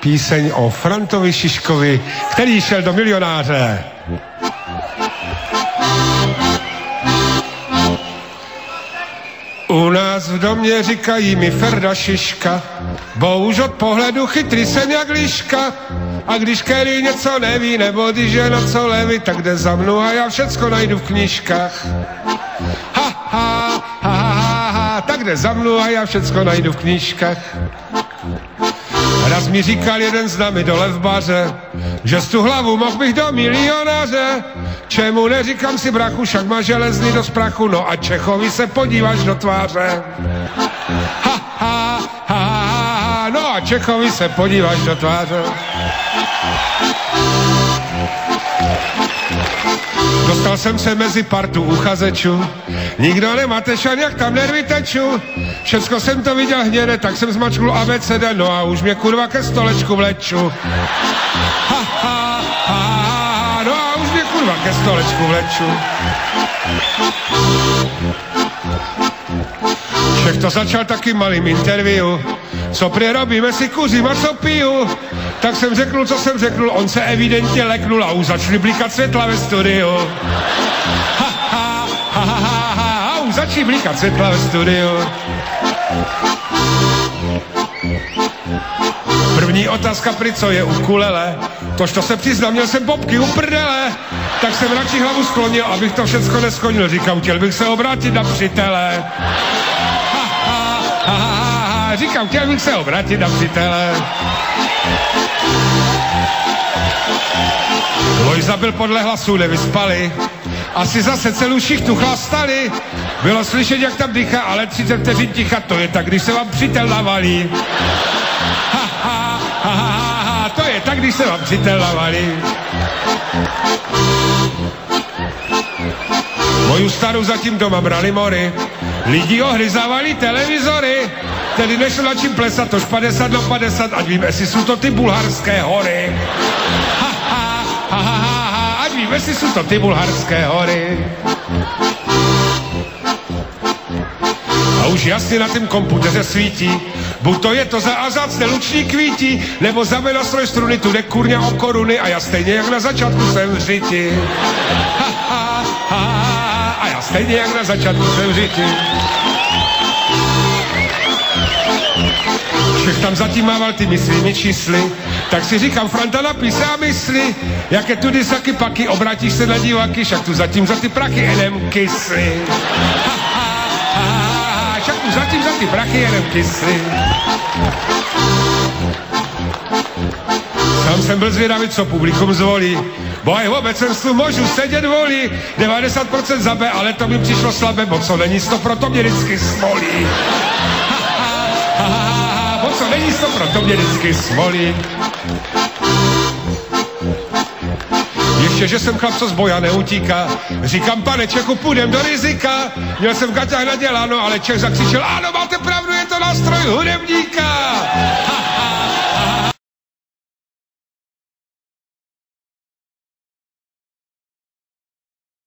píseň o Frantovi Šiškovi, který šel do Milionáře. U nás v domě říkají mi Ferda Šiška, bo už od pohledu chytrý jsem jak liška. A když Kelly něco neví, nebo když je na co leví, tak jde za mnou a já všecko najdu v knížkách. Ha, ha, ha, ha, ha, tak jde za mnou a já všecko najdu v knížkách. Raz mi říkal jeden známý dole v baře, že z tu hlavu mohl bych do milionáře. Čemu neříkám si brachu, však má železný do sprachu, no a Čechovi se podíváš do tváře. Ha, ha, ha, ha, no a Čechovi se podíváš do tváře. Dostal jsem se mezi partu uchazečů, nikdo nemá tešan, jak tam nervy teču. Všecko jsem to viděl hněde, tak jsem zmačknul ABCD, no a už mě kurva ke stolečku vleču. Ha, ha, ha, ha, no a už mě kurva ke stolečku vleču. Všech to začal taky malým interview, co prerobíme si kuřím a co piju. Tak jsem řeknul, co jsem řeknul, on se evidentně leknul a už začali blikat světla ve studiu. Ha, ha, ha, ha, ha, ha, a už začali blikat světla ve studiu. První otázka, prý co je ukulele, tož to se přiznám, měl jsem bobky u prdele. Tak jsem radši hlavu sklonil, abych to všecko neskonil, říkám, chtěl bych se obrátit na přítele. Ha, ha, ha, ha, ha, říkám, chtěl bych se obrátit na přítele. Lojza byl podle hlasů nevyspalý, asi zase celou šichtu chlastali. Bylo slyšet, jak tam dýchá, ale 30 vteřin ticha, to je tak, když se vám přítel navalí. Ha, ha, ha, ha, ha, to je tak, když se vám přítel navalí. Moju starou zatím doma brali mory, lidi ohryzávali televizory, tedy nešlo na čím plesat, tož 50 na 50, ať vím, jestli jsou to ty bulharské hory. Ha, ha, ha, ha, ha, ať vím, jestli jsou to ty bulharské hory. A už jasně na tom komputeře svítí, buď to je to za azácné luční kvítí, nebo za nástroj struny, tu jde kurňa o koruny a já stejně jak na začátku jsem v řiti. Ha, ha, ha, ha, a já stejně jak na začátku jsem v řiti. Všech tam zatím mával ty svými čísly, tak si říkám, Franta napíše a mysli, jaké tudy saky paky, obrátíš se na diváky, však tu zatím za ty prachy jenom kysly. Ha, ha, ha, ha, však tu zatím za ty prachy jenom kysly. Sám jsem byl zvědavý, co publikum zvolí, bo aj v obecenstvu můžu sedět volí, 90% za B, ale to mi přišlo slabé, bo co není 100, proto mě vždycky smolí. Ha, ha, ha, ha, bo co není 100, proto mě vždycky smolí. Ještě, že jsem chlap, co z boja neutíká, říkám, pane Čechu, půjdem do rizika. Měl jsem v gaťách naděláno, ale Čech zakřičel, ano, máte pravdu, je to nástroj hudební